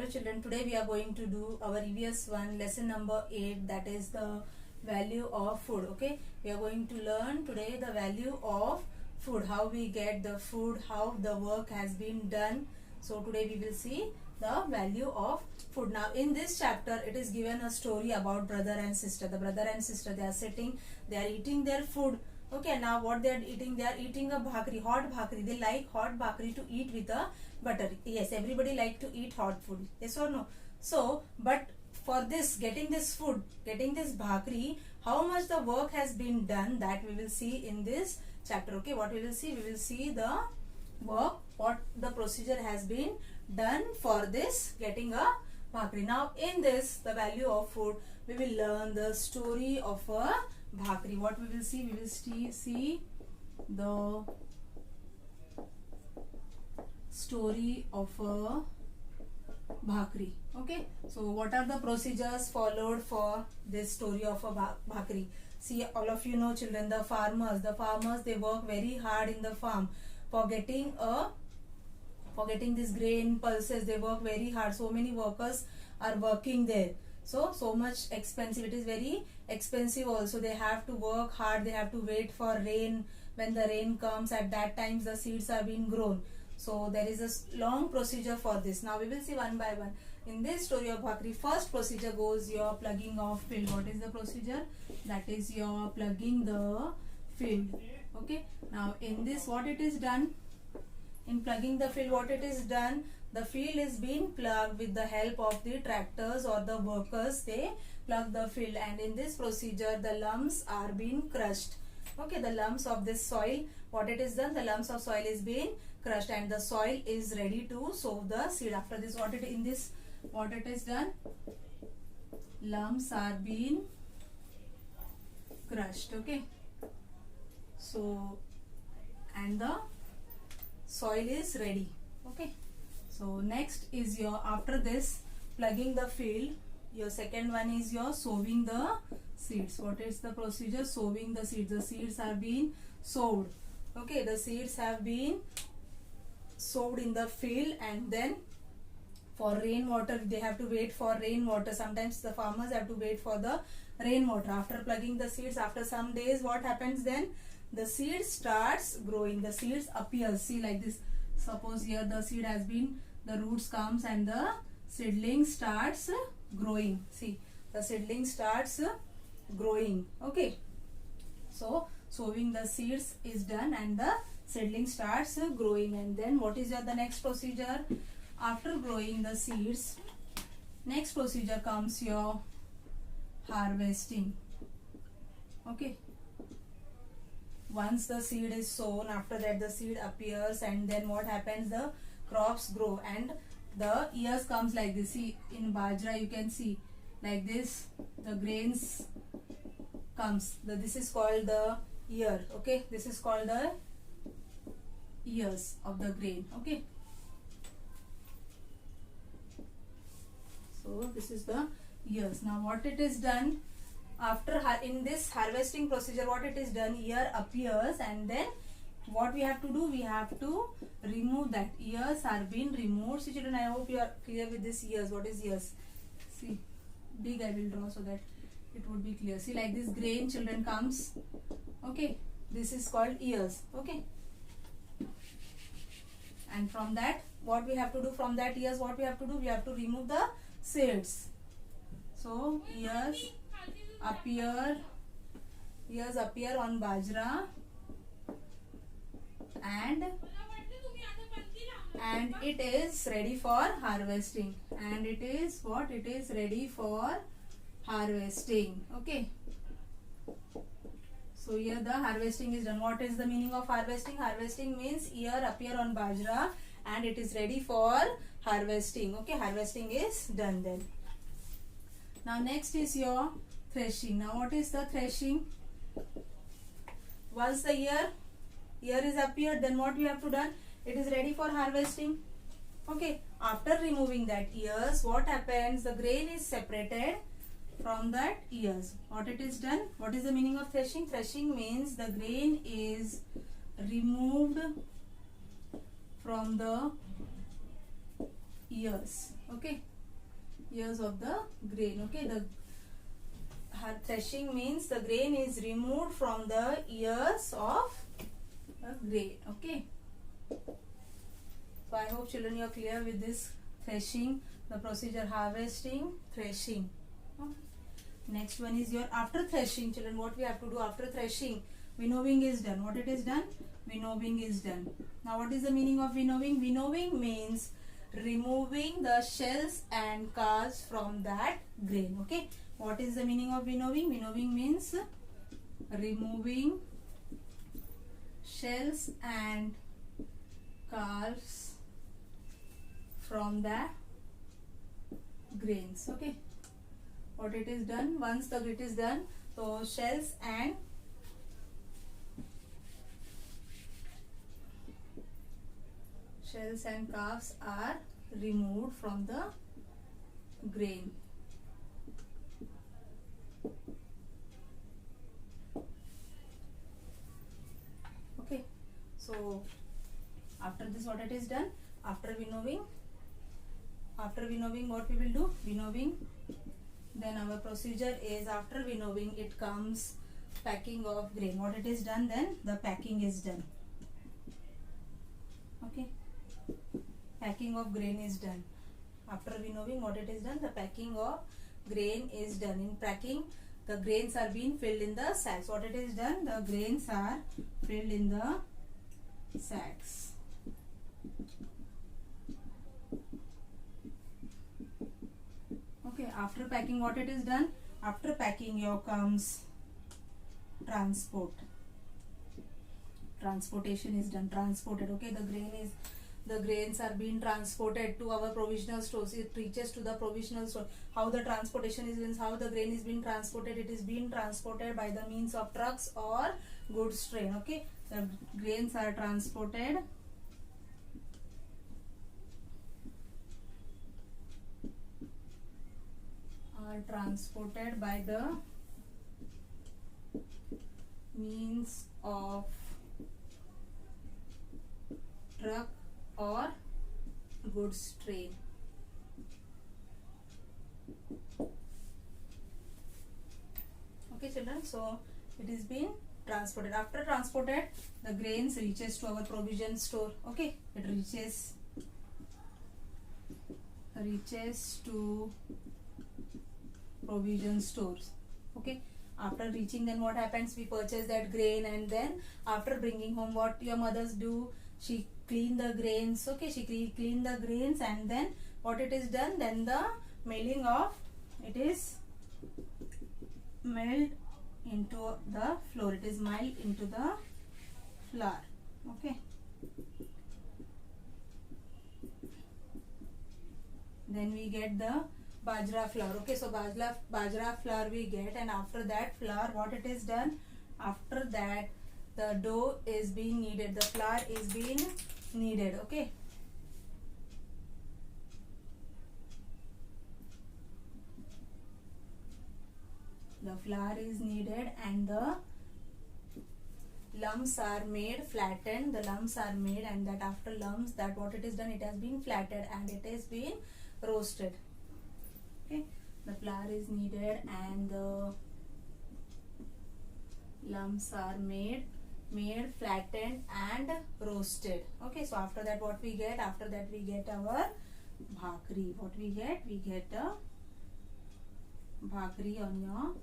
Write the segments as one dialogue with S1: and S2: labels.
S1: Hello children, today we are going to do our EVS 1 lesson number 8, that is the value of food. Okay, we are going to learn today the value of food, how we get the food, how the work has been done. So today we will see the value of food. Now in this chapter it is given a story about brother and sister. The brother and sister, they are sitting, they are eating their food. Okay, now what they are eating? They are eating a bhakri, hot bhakri. They like hot bhakri to eat with a butter. Yes, everybody like to eat hot food. Yes or no? So, but for this, getting this food, getting this bhakri, how much the work has been done, that we will see in this chapter. Okay, what we will see? We will see the work, what the procedure has been done for this getting a bhakri. Now, in this, the value of food, we will learn the story of a bhakri. What we will see? We will see the story of a bhakri. Okay, so what are the procedures followed for this story of a bhakri? See, all of you know children, the farmers they work very hard in the farm for getting this grain pulses. They work very hard. So many workers are working there. So much expensive. It is very expensive also. They have to work hard. They have to wait for rain. When the rain comes, at that time the seeds are being grown. So there is a long procedure for this. Now we will see one by one. In this story of bhakri, first procedure goes your plugging of field. What is the procedure? That is your plugging the field. Okay. Now in this, what it is done? In plugging the field, what it is done? The field is being plugged with the help of the tractors or the workers. They plug the field, and in this procedure the lumps are being crushed. Okay, the lumps of this soil, what it is done? The lumps of soil is being crushed and the soil is ready to sow the seed. After this, what it is done? Lumps are being crushed. Okay, so and the soil is ready. Okay, so next is your, after this plugging the field, your second one is your sowing the seeds. What is the procedure? Sowing the seeds. The seeds are being sowed. Okay, the seeds have been sowed in the field, and then for rainwater, they have to wait for rainwater. Sometimes the farmers have to wait for the rainwater. After plugging the seeds, after some days, what happens then? The seed starts growing. The seeds appear. See, like this. Suppose here the seed has been, the roots comes and the seedling starts growing. See, the seedling starts growing. Okay, so sowing the seeds is done and the seedling starts growing. And then what is the next procedure? After growing the seeds, next procedure comes your harvesting. Okay, once the seed is sown, after that the seed appears, and then what happens? The crops grow and the ears comes like this. See, in bajra you can see like this, the grains comes. This is called the ear. Okay, this is called the ears of the grain. Okay, so this is the ears. Now what it is done? After in this harvesting procedure, what it is done? Ear appears, and then what we have to do? We have to remove that. Ears are being removed. See children, I hope you are clear with this ears. What is ears? See, big I will draw so that it would be clear. See, like this grain children comes. Okay, this is called ears. Okay, and from that, what we have to do? From that ears, what we have to do? We have to remove the seeds. So ears appear on bajra, and it is ready for harvesting. And it is what? It is ready for harvesting. Okay, so here the harvesting is done. What is the meaning of harvesting? Harvesting means ear appear on bajra and it is ready for harvesting. Okay, harvesting is done then. Now next is your threshing. Now what is the threshing? Once the ear is appeared, then what we have to done? It is ready for harvesting. Okay, after removing that ears, what happens? The grain is separated from that ears. What it is done? What is the meaning of threshing? Threshing means the grain is removed from the ears. Okay, ears of the grain. Okay, the threshing means the grain is removed from the ears of the grain. Okay, so I hope children you are clear with this threshing, the procedure harvesting, threshing. Next one is your after threshing. Children, what we have to do after threshing? Winnowing is done. What it is done? Winnowing is done. Now what is the meaning of winnowing? Winnowing means removing the shells and cars from that grain. Okay, what is the meaning of winnowing? Winnowing means removing shells and cars from the grains. Okay, what it is done? Once the grit is done, so shells and calves are removed from the grain. Okay, so after this what it is done? After winnowing what we will do? Winnowing, then our procedure is after winnowing it comes packing of grain. What it is done then? The packing is done. Okay, packing of grain is done. After winnowing what it is done? The packing of grain is done. In packing the grains are being filled in the sacks. What it is done? The grains are filled in the sacks. Okay, after packing what it is done? After packing here comes transportation is done. Transported. Okay, the grains are being transported to our provisional stores. It reaches to the provisional store. How the transportation is, how the grain is being transported? It is being transported by the means of trucks or goods train. Okay, the grains are transported by the means of truck or goods train. Okay children, so it is being transported. After transported, the grains reaches to our provision store. Okay, it reaches to provision stores. Okay, after reaching, then what happens? We purchase that grain, and then after bringing home, what your mothers do? She clean the grains. Okay, she clean the grains, and then what it is done? Then the milling of it is milled into the flour. It is milled into the flour. Okay, then we get the bajra flour. Okay, so bajra flour we get, and after that flour, what it is done? After that the dough is being kneaded, the flour is being kneaded. Okay, the flour is kneaded and the lumps are made, flattened. The lumps are made, and that after lumps, that what it is done? It has been flattened and it is being roasted. Okay, the flour is kneaded and the lumps are made, flattened and roasted. Okay, so after that what we get? After that we get our bhakri. What we get? We get a bhakri on your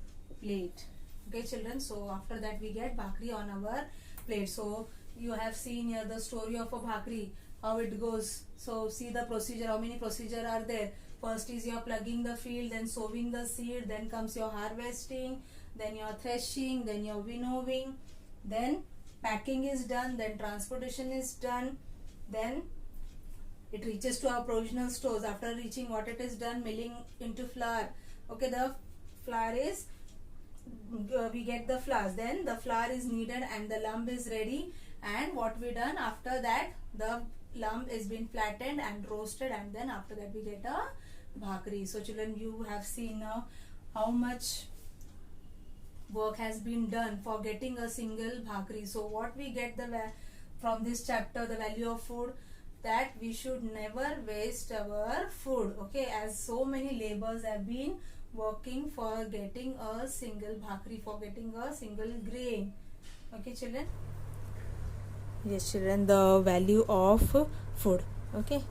S1: plate. Okay children, so after that we get bhakri on our plate. So you have seen here the story of a bhakri, how it goes. So see the procedure, how many procedure are there? First is your plugging the field, then sowing the seed, then comes your harvesting, then your threshing, then your winnowing, then packing is done, then transportation is done, then it reaches to our provisional stores. After reaching, what it is done? Milling into flour. Okay, the flour is we get the flour, then the flour is kneaded and the lump is ready, and what we done after that? The lump is been flattened and roasted, and then after that we get a bhakri. So children, you have seen now how much work has been done for getting a single bhakri. So what we get from this chapter, the value of food, that we should never waste our food. Okay, as so many laborers have been working for getting a single bhakri, for getting a single grain. Okay, children. Yes, children, the value of food. Okay.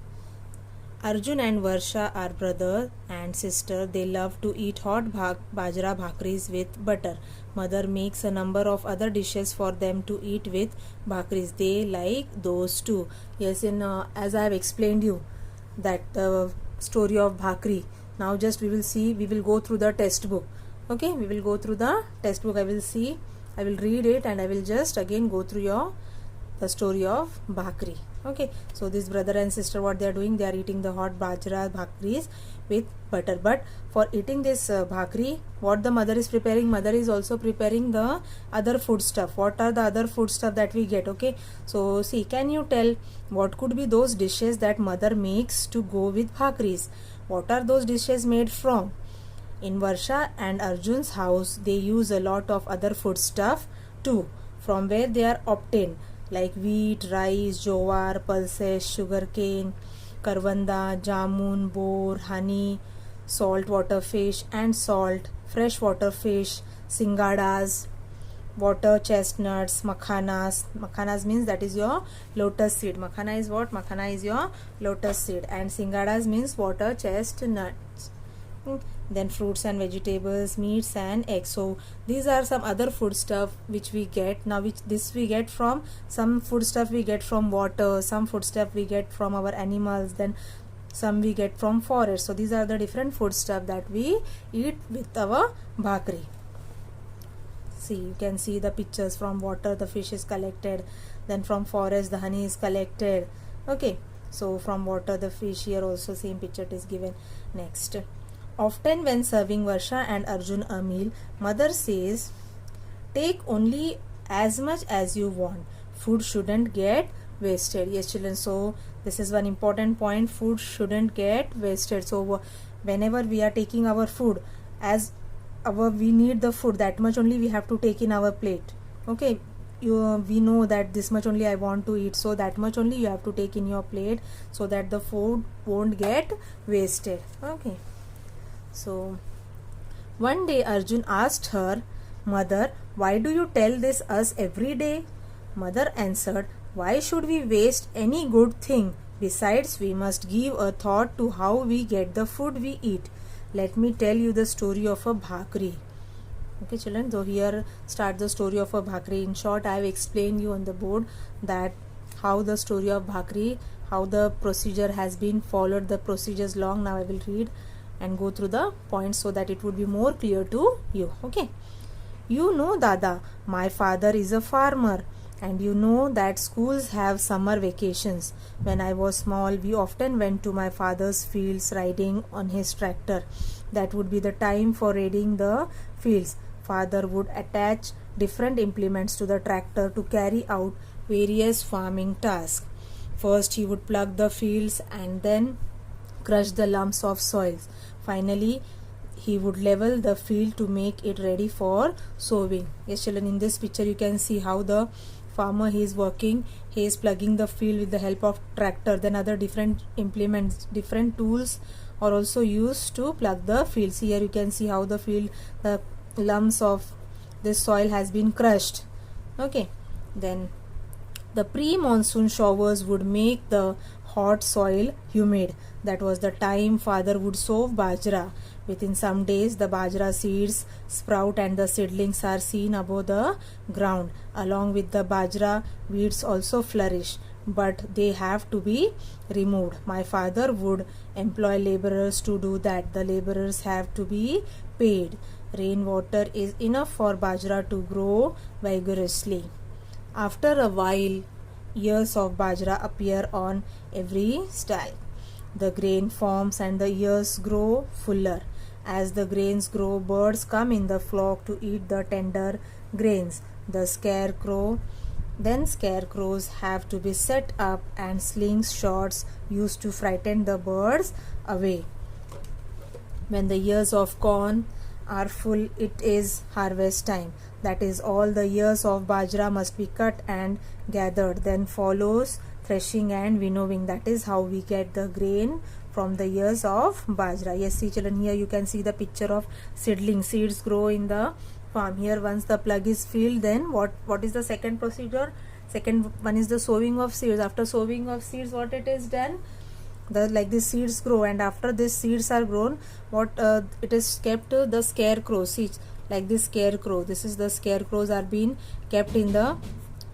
S1: Arjun and Varsha are brother and sister. They love to eat hot bajra bhakris with butter. Mother makes a number of other dishes for them to eat with bhakris. They like those too. Yes, as I have explained you that the story of bhakri. Now just we will go through the test book. Okay, we will go through the test book. I will read it and I will just again go through the story of bhakri. Okay, so this brother and sister, what they are doing, they are eating the hot bajra bhakris with butter. But for eating this bhakri, what the mother is preparing, mother is also preparing the other food stuff. What are the other food stuff that we get? Okay, so see, can you tell what could be those dishes that mother makes to go with bhakris? What are those dishes made from? In Varsha and Arjun's house, they use a lot of other food stuff too, from where they are obtained, like wheat, rice, jowar, pulses, sugarcane, karvanda, jamun, boar, honey, saltwater fish and salt, freshwater fish, singadas, water chestnuts, makhanas. Makhanas means that is your lotus seed. Makhana is what? Makhana is your lotus seed. And singadas means water chestnuts. Then fruits and vegetables, meats and eggs. So these are some other food stuff which we get. Now we get from some food stuff we get from water, some food stuff we get from our animals, then some we get from forest. So these are the different food stuff that we eat with our bhakri. See, you can see the pictures. From water the fish is collected, then from forest the honey is collected. Okay, so from water the fish, here also same picture is given. Next, often when serving Varsha and Arjun a meal, mother says, take only as much as you want. Food shouldn't get wasted. Yes, children, so this is one important point. Food shouldn't get wasted. So whenever we are taking our food, as we need the food, that much only we have to take in our plate. Okay, we know that this much only I want to eat, so that much only you have to take in your plate, so that the food won't get wasted. Okay, so one day Arjun asked her, Mother, why do you tell this us every day? Mother answered, why should we waste any good thing? Besides, we must give a thought to how we get the food we eat. Let me tell you the story of a bhakri. Okay, children, so here start the story of a bhakri. In short, I have explained you on the board that how the story of bhakri, how the procedure has been followed. The procedure is long. Now I will read and go through the points so that it would be more clear to you. Okay, you know, Dada, my father is a farmer, and you know that schools have summer vacations. When I was small, we often went to my father's fields riding on his tractor. That would be the time for raiding the fields. Father would attach different implements to the tractor to carry out various farming tasks. First, he would plug the fields and then crush the lumps of soils. Finally, he would level the field to make it ready for sowing. Yes, children, in this picture you can see how the farmer, he is working. He is plugging the field with the help of tractor. Then other different implements, different tools are also used to plug the fields. Here you can see how the lumps of this soil has been crushed. Okay, then the pre-monsoon showers would make the hot soil humid. That was the time father would sow bajra. Within some days, the bajra seeds sprout and the seedlings are seen above the ground. Along with the bajra, weeds also flourish, but they have to be removed. My father would employ laborers to do that. The laborers have to be paid. Rainwater is enough for bajra to grow vigorously. After a while, ears of bajra appear on every style. The grain forms and the ears grow fuller. As the grains grow, birds come in the flock to eat the tender grains. Scarecrows have to be set up and slingshots used to frighten the birds away. When the ears of corn are full, it is harvest time. That is, all the ears of bajra must be cut and gathered. Then follows threshing and winnowing. That is how we get the grain from the ears of bajra. Yes, see children, here you can see the picture of seedling. Seeds grow in the farm. Here once the plug is filled, then what is the second procedure? Second one is the sowing of seeds. After sowing of seeds, what it is done? Like the seeds grow, and after these seeds are grown, it is kept the scarecrows. See, like this scarecrow, this is the scarecrows are being kept in the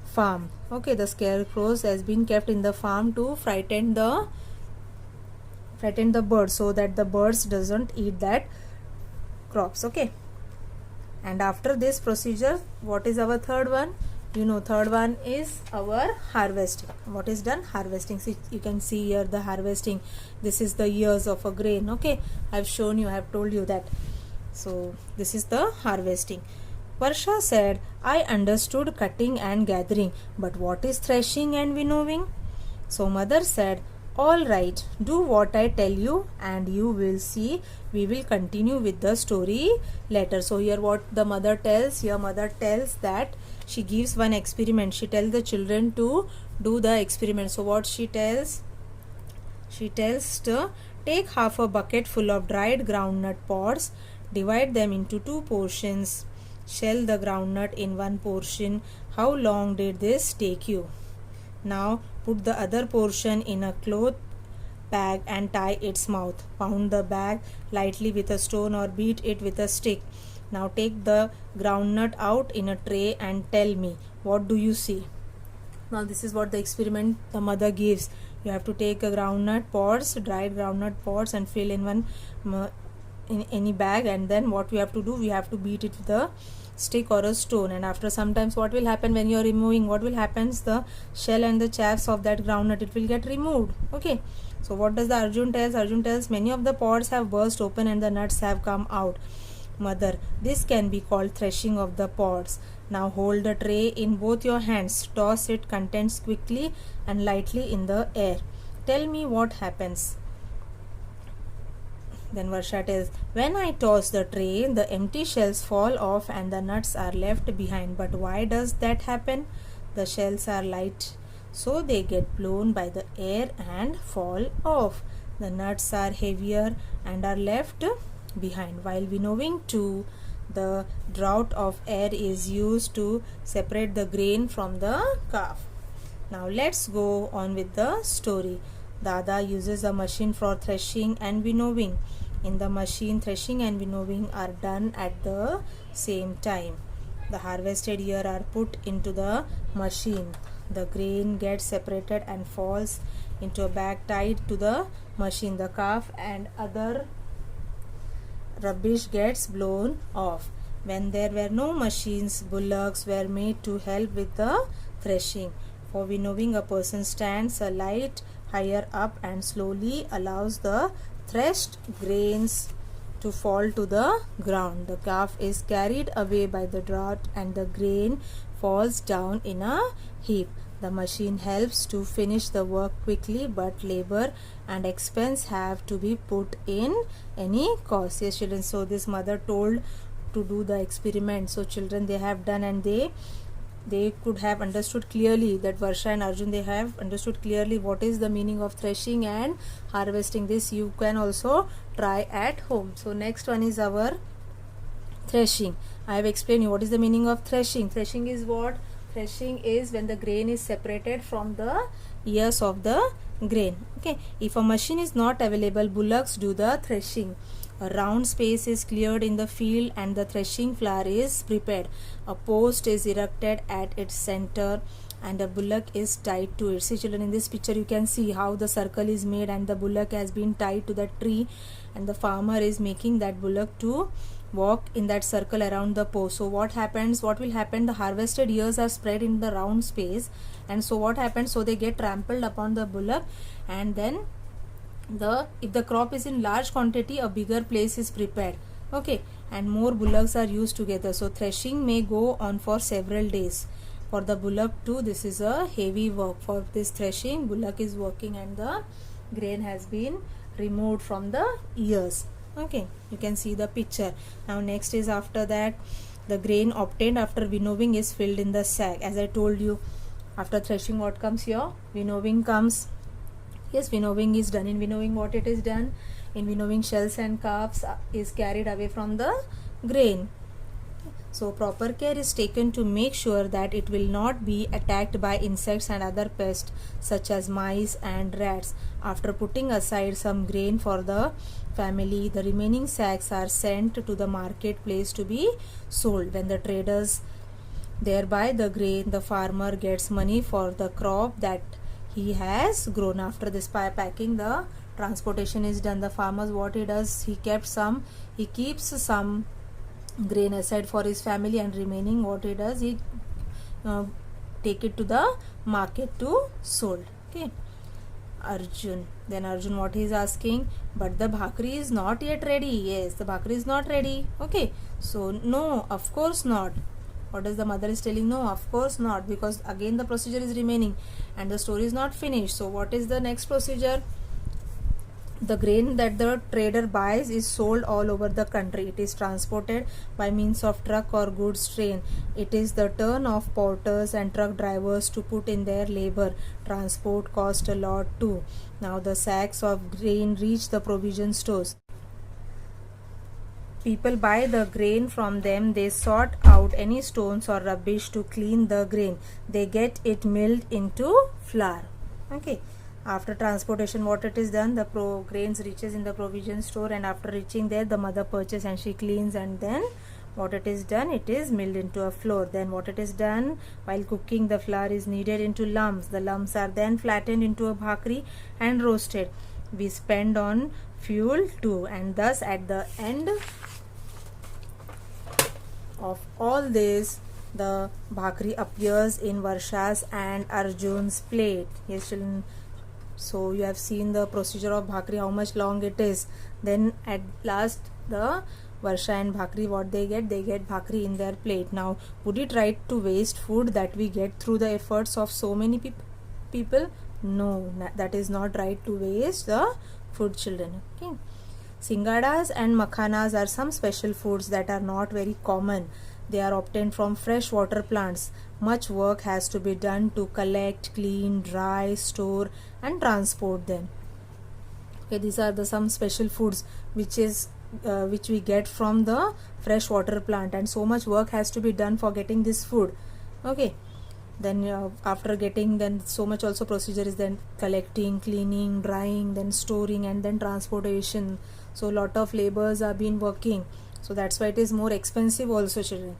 S1: farm. Okay, the scarecrows has been kept in the farm to frighten the birds, so that the birds doesn't eat that crops. Okay, and after this procedure, what is our third one? Third one is our harvesting. What is done? Harvesting. See, you can see here the harvesting. This is the ears of a grain. Okay, I've shown you, I have told you that. So this is the harvesting. Varsha said, I understood cutting and gathering, but what is threshing and winnowing? So mother said, all right, do what I tell you and you will see. We will continue with the story later. So here what the mother tells, here mother tells that she gives one experiment. She tells the children to do the experiment. So what she tells? She tells to take half a bucket full of dried groundnut pods, divide them into 2 portions, shell the groundnut in one portion. How long did this take you? Now put the other portion in a cloth bag and tie its mouth. Pound the bag lightly with a stone or beat it with a stick. Now take the groundnut out in a tray and tell me, what do you see? Now this is what the experiment the mother gives. You have to take a groundnut pods, dried groundnut pods, and fill in one in any bag, and then what we have to do, we have to beat it with a stick or a stone. And after sometimes what will happen when you are removing, what will happen? The shell and the chaffs of that groundnut, it will get removed. Okay, so what does the Arjun tells? Arjun tells many of the pods have burst open and the nuts have come out. Mother, this can be called threshing of the pods. Now hold the tray in both your hands, toss its contents quickly and lightly in the air. Tell me what happens. Then Varsha tells, when I toss the tray, the empty shells fall off and the nuts are left behind. But why does that happen? The shells are light, so they get blown by the air and fall off. The nuts are heavier and are left behind. While winnowing too, the draught of air is used to separate the grain from the chaff. Now let's go on with the story. Dada uses a machine for threshing and winnowing. In the machine, threshing and winnowing are done at the same time. The harvested ear are put into the machine. The grain gets separated and falls into a bag tied to the machine. The chaff and other rubbish gets blown off. When there were no machines, bullocks were made to help with the threshing. For winnowing, a person stands a light higher up and slowly allows the threshed grains to fall to the ground. The chaff is carried away by the draught and the grain falls down in a heap. The machine helps to finish the work quickly, but labor and expense have to be put in any cost. Yes, children, so this mother told to do the experiment. So children, they have done, and they could have understood clearly that Varsha and Arjun, they have understood clearly what is the meaning of threshing and harvesting. This you can also try at home. So next one is our threshing. I have explained you what is the meaning of threshing. Threshing is what? Threshing is when the grain is separated from the ears of the grain. Okay, if a machine is not available, bullocks do the threshing. A round space is cleared in the field and the threshing floor is prepared. A post is erected at its center and a bullock is tied to it. See children, in this picture you can see how the circle is made and the bullock has been tied to that tree, and the farmer is making that bullock to walk in that circle around the post. So what happens? What will happen? The harvested ears are spread in the round space, and so what happens? So they get trampled upon the bullock, and then if the crop is in large quantity, a bigger place is prepared. Okay, and more bullocks are used together. So threshing may go on for several days. For the bullock too, this is a heavy work. For this threshing, bullock is working and the grain has been removed from the ears. Okay, you can see the picture. Now next is, after that, the grain obtained after winnowing is filled in the sack. As I told you, after threshing, what comes here? Winnowing comes. Yes, winnowing is done. In winnowing, what it is done? In winnowing, shells and carbs is carried away from the grain. So proper care is taken to make sure that it will not be attacked by insects and other pests such as mice and rats. After putting aside some grain for the family, the remaining sacks are sent to the marketplace to be sold. When the traders thereby the grain, the farmer gets money for the crop that he has grown. After this packing, the transportation is done. The farmers, what he does, he keeps some grain aside for his family, and remaining, what he does, he take it to the market to sold. Okay. Arjun, then Arjun, what he is asking, but the bhakri is not yet ready. Yes, the bhakri is not ready. Okay, so no, of course not. What is the mother is telling? No, of course not, because again the procedure is remaining and the story is not finished. So what is the next procedure? The grain that the trader buys is sold all over the country. It is transported by means of truck or goods train. It is the turn of porters and truck drivers to put in their labor. Transport cost a lot too. Now the sacks of grain reach the provision stores. People buy the grain from them. They sort out any stones or rubbish to clean the grain. They get it milled into flour. Okay. After transportation, what it is done, the grains reaches in the provision store, and after reaching there, the mother purchases and she cleans, and then what it is done, it is milled into a flour. Then what it is done, while cooking, the flour is kneaded into lumps. The lumps are then flattened into a bhakri and roasted. We spend on fuel too, and thus at the end of all this, the bhakri appears in Varsha's and Arjun's plate. Yes, children. So you have seen the procedure of bhakri, how much long it is. Then at last, the Varsha and Bhakri, what they get bhakri in their plate. Now, would it right to waste food that we get through the efforts of so many people? No, that is not right to waste the food, children. Okay. Singadas and makhanas are some special foods that are not very common. They are obtained from fresh water plants. Much work has to be done to collect, clean, dry, store and transport them. Okay, these are some special foods which we get from the fresh water plant, and so much work has to be done for getting this food. Okay, then after getting, then so much also procedure is then collecting, cleaning, drying, then storing and then transportation. So lot of labors are been working, so that's why it is more expensive also, children.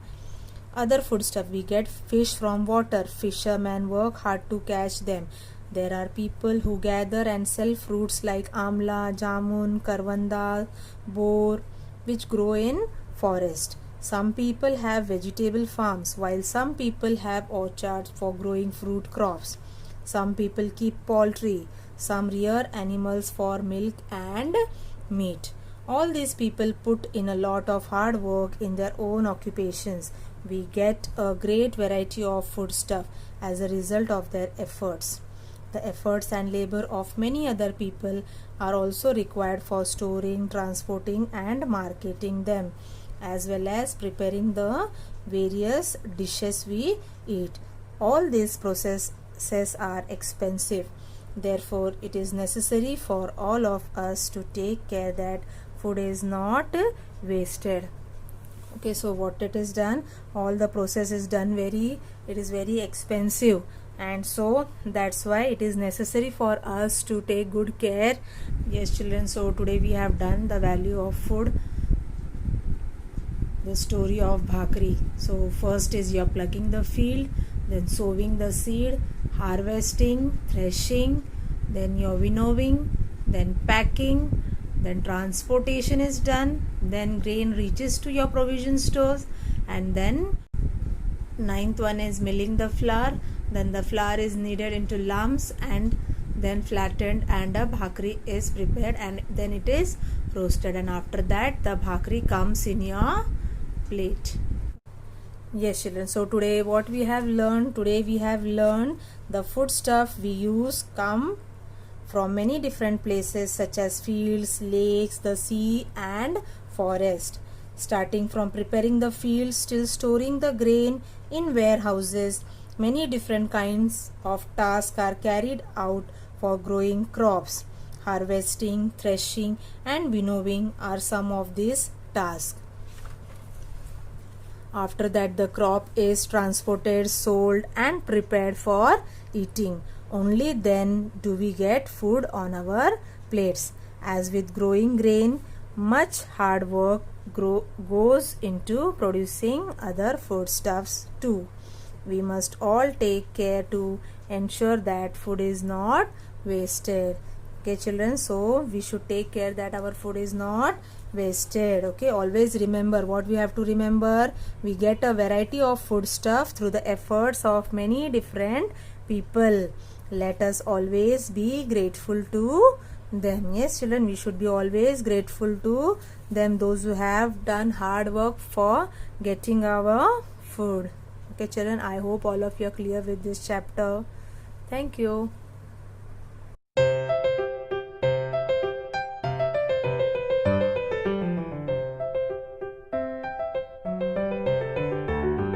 S1: Other food stuff, we get fish from water. Fishermen work hard to catch them. There are people who gather and sell fruits like amla, jamun, karvanda, bor, which grow in forest. Some people have vegetable farms, while some people have orchards for growing fruit crops. Some people keep poultry. Some rear animals for milk and meat. All these people put in a lot of hard work in their own occupations. We get a great variety of food stuff as a result of their efforts. The efforts and labor of many other people are also required for storing, transporting and marketing them, as well as preparing the various dishes we eat. All these processes are expensive. Therefore, it is necessary for all of us to take care that food is not wasted. Okay, so what it is done, all the process is done it is very expensive, and so that's why it is necessary for us to take good care. Yes, children, so today we have done the value of food, the story of bhakri. So first is you are plucking the field, then sowing the seed, harvesting, threshing, then you are winnowing, then packing, then transportation is done, then grain reaches to your provision stores, and then ninth one is milling the flour. Then the flour is kneaded into lumps and then flattened, and a bhakri is prepared, and then it is roasted, and after that the bhakri comes in your plate. Yes, children, so today we have learned the food stuff we use come from many different places such as fields, lakes, the sea and forest. Starting from preparing the fields till storing the grain in warehouses, many different kinds of tasks are carried out for growing crops. Harvesting, threshing and winnowing are some of these tasks. After that, the crop is transported, sold and prepared for eating. Only then do we get food on our plates. As with growing grain, much hard work goes into producing other foodstuffs too. We must all take care to ensure that food is not wasted. Okay children, so we should take care that our food is not wasted. Okay, always remember what we have to remember. We get a variety of foodstuff through the efforts of many different people. Let us always be grateful to them. Yes children, we should be always grateful to them, those who have done hard work for getting our food. Okay children, I hope all of you are clear with this chapter. Thank you.